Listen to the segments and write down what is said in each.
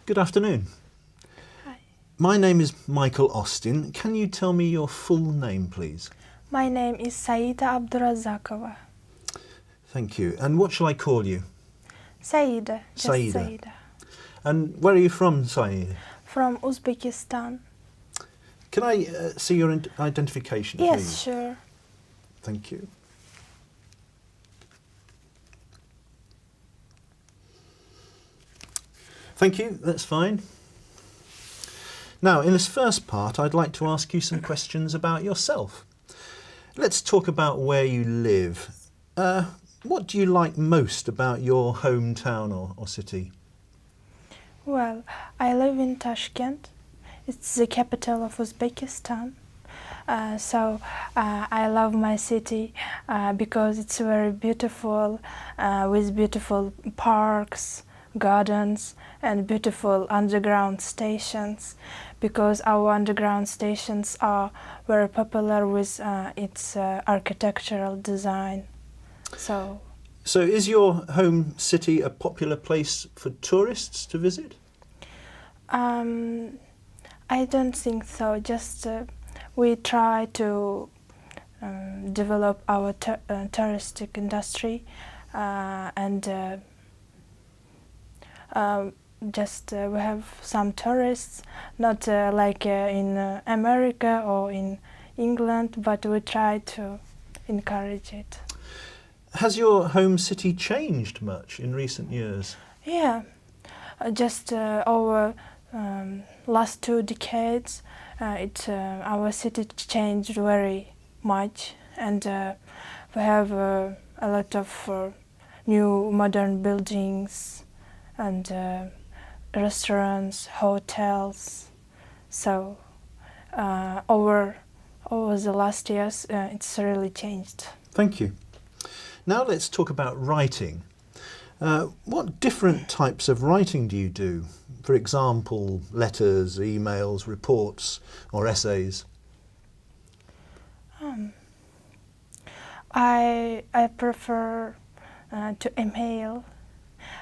Good afternoon. Hi. My name is Michael Austin. Can you tell me your full name, please? My name is Saida Abdurazakova. Thank you. And what shall I call you? Saida, just Saida. Saida. And where are you from, Saida? From Uzbekistan. Can I see your identification, Yes, please? sure. Thank you. Thank you, that's fine. Now, in this first part, I'd like to ask you some questions about yourself. Let's talk about where you live. What do you like most about your hometown or city? Well, I live in Tashkent. It's the capital of Uzbekistan. I love my city because it's very beautiful, with beautiful parks, gardens, and beautiful underground stations, because our underground stations are very popular with its architectural design. So is your home city a popular place for tourists to visit? I don't think so. Just we try to develop our touristic industry and we have some tourists, not like in America or in England, but we try to encourage it. Has your home city changed much in recent years? Yeah, just over last 2 decades, our city changed very much, and we have a lot of new modern buildings and restaurants, hotels. So over the last years, it's really changed. Thank you. Now let's talk about writing. What different types of writing do you do? For example, letters, emails, reports, or essays? I prefer to email.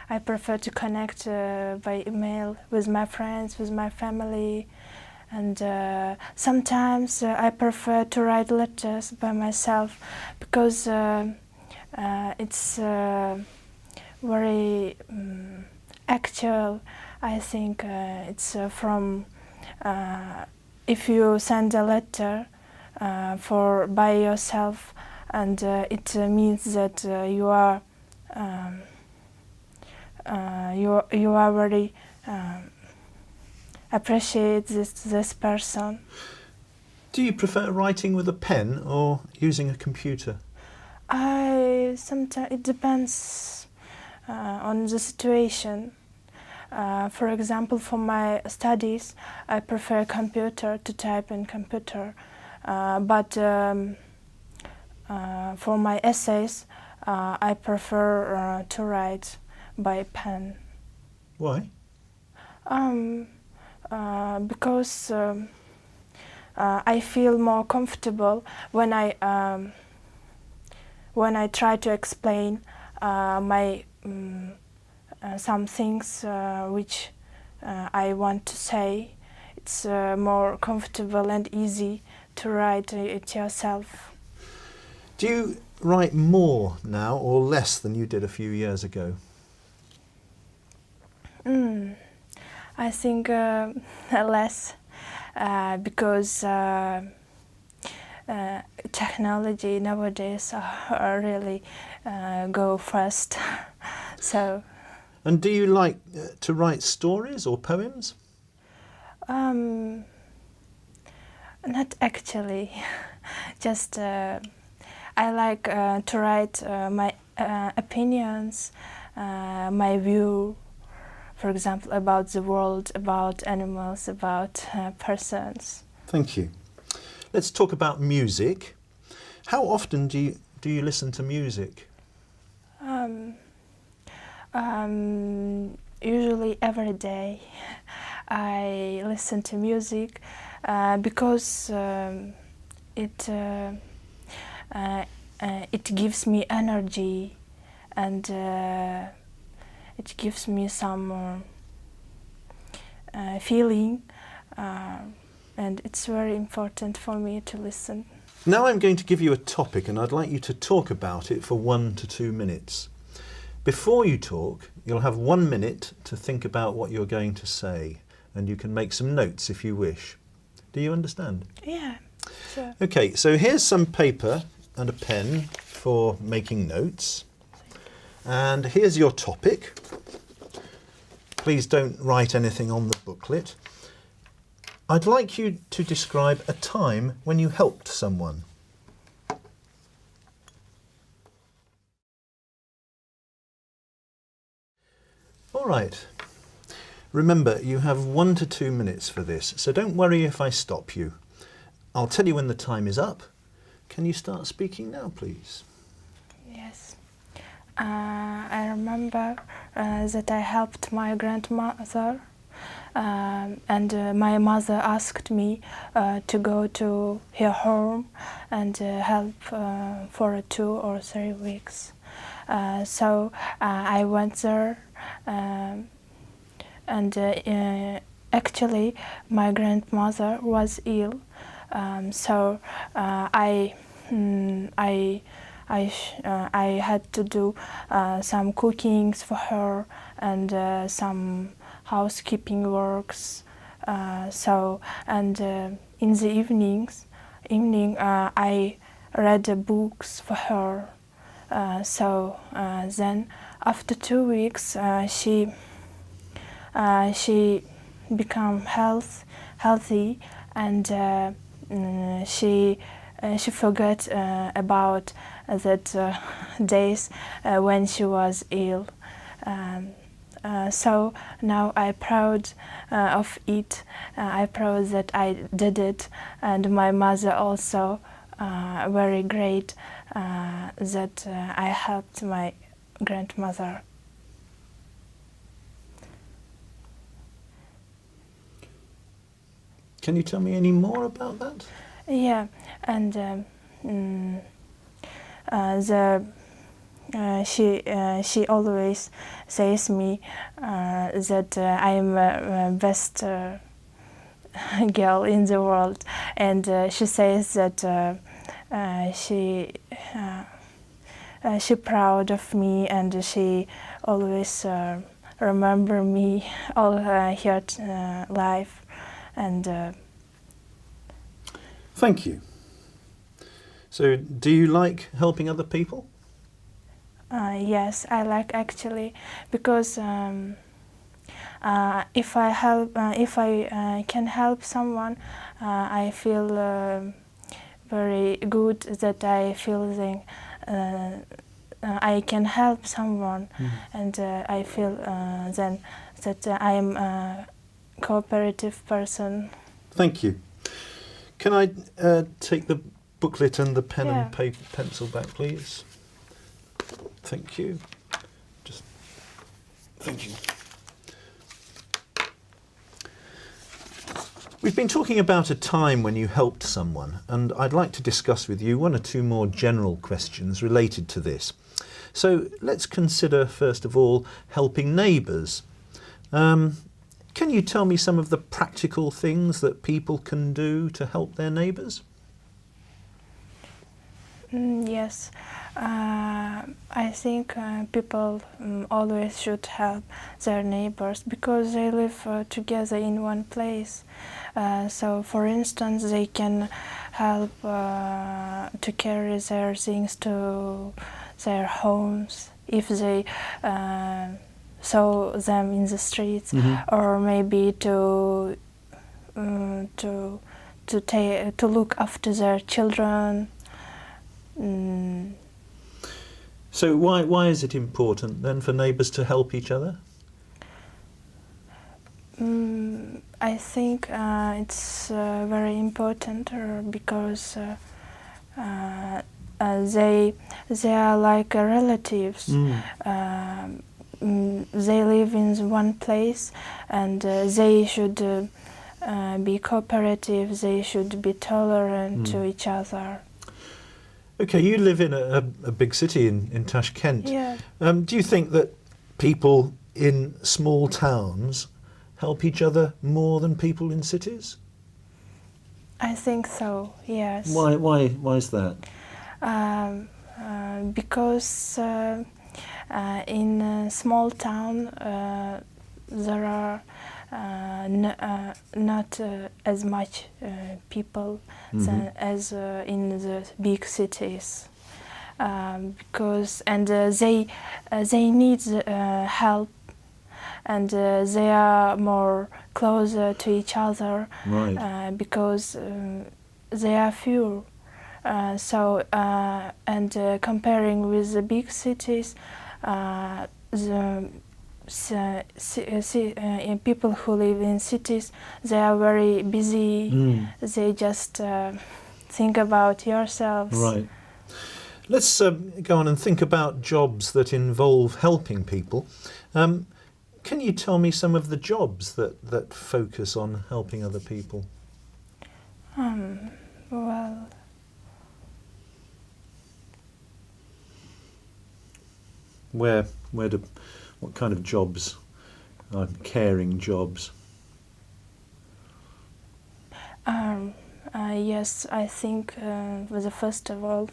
I prefer to connect by email with my friends, with my family, and sometimes I prefer to write letters by myself because it's very actual. I think it's from if you send a letter by yourself, and it means that you are very appreciate this person. Do you prefer writing with a pen or using a computer? Sometimes it depends on the situation. For example, for my studies, I prefer computer, to type in computer. But for my essays, I prefer to write by pen. Why? Because I feel more comfortable when I try to explain my some things which I want to say. It's more comfortable and easy to write it yourself. Do you write more now or less than you did a few years ago? I think less, because technology nowadays really go fast. So. And do you like to write stories or poems? Not actually. Just I like to write my opinions, my view, for example, about the world, about animals, about persons. Thank you. Let's talk about music. How often do you listen to music? Usually every day I listen to music because it gives me energy, and it gives me some feeling, and it's very important for me to listen. Now I'm going to give you a topic and I'd like you to talk about it for 1 to 2 minutes. Before you talk, you'll have 1 minute to think about what you're going to say, and you can make some notes if you wish. Do you understand? Yeah, sure. Okay, so here's some paper and a pen for making notes. And here's your topic. Please don't write anything on the booklet. I'd like you to describe a time when you helped someone. All right. Remember, you have 1 to 2 minutes for this, so don't worry if I stop you. I'll tell you when the time is up. Can you start speaking now, please? Yes. I remember that I helped my grandmother, and my mother asked me to go to her home and help for 2 or 3 weeks. So I went there, and actually my grandmother was ill, so I had to do some cookings for her and some housekeeping works. In the evening I read books for her. Then after 2 weeks she became healthy, and she forgot about that days when she was ill. So now I'm proud of it. I'm proud that I did it, and my mother also very great that I helped my grandmother. Can you tell me any more about that? Yeah, and she always says me that I am best girl in the world, and she says that she proud of me, and she always remember me all her life. And thank you. So, do you like helping other people? Yes, I like actually, because if I can help someone, I feel very good that I feel I can help someone, and I feel then that I am a cooperative person. Thank you. Can I take the booklet and the pen Yeah. and paper, pencil back, please? Thank you. Just thank you. We've been talking about a time when you helped someone, and I'd like to discuss with you 1 or 2 more general questions related to this. So let's consider, first of all, helping neighbours. Can you tell me some of the practical things that people can do to help their neighbours? Yes, I think people always should help their neighbors because they live together in one place. So, for instance, they can help to carry their things to their homes if they saw them in the streets, or maybe to look after their children. So why is it important then for neighbours to help each other? I think it's very important because they are like relatives. They live in one place, and they should be cooperative. They should be tolerant to each other. Okay, you live in a big city in Tashkent. Yeah. Do you think that people in small towns help each other more than people in cities? I think so, yes. Why is that? Because in a small town there are not as much people as in the big cities, because they need help, and they are more closer to each other, Right. because they are few. Comparing with the big cities, people who live in cities, they are very busy. They just think about yourselves. Right. Let's go on and think about jobs that involve helping people. Can you tell me some of the jobs that focus on helping other people? Well, What kind of jobs are caring jobs? yes, I think first of all,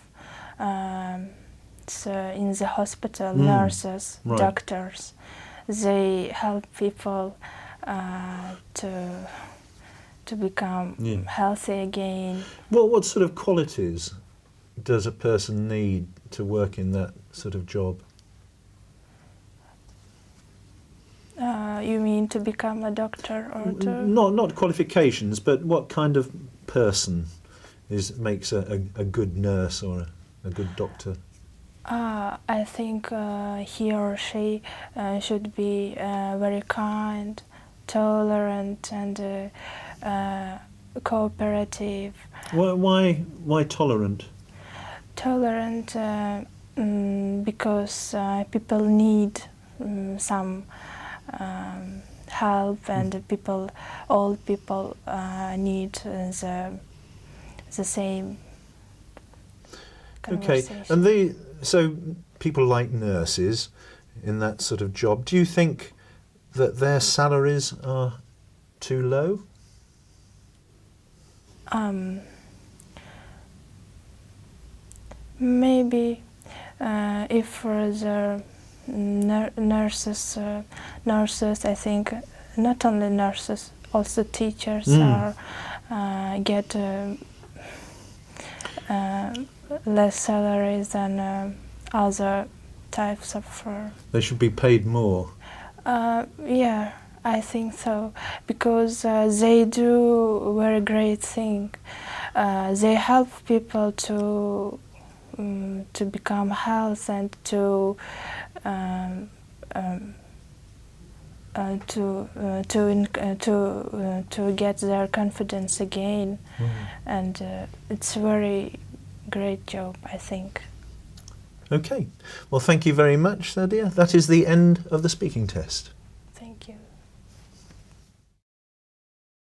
it's in the hospital, nurses, Right. doctors. They help people to become healthy again. What sort of qualities does a person need to work in that sort of job? You mean to become a doctor, or to? Not qualifications, but what kind of person makes a good nurse or a good doctor? I think he or she should be very kind, tolerant, and cooperative. Why tolerant? Tolerant because people need some help, and all people need the same conversation. Okay, and so people like nurses in that sort of job, do you think that their salaries are too low? Maybe if for the nurses, I think not only nurses, also teachers get less salaries than other types of. They should be paid more. Yeah, I think so, because they do very great thing. They help people to become healthy and to get their confidence again, and it's a very great job, I think. Okay, well, thank you very much, Nadia. That is the end of the speaking test.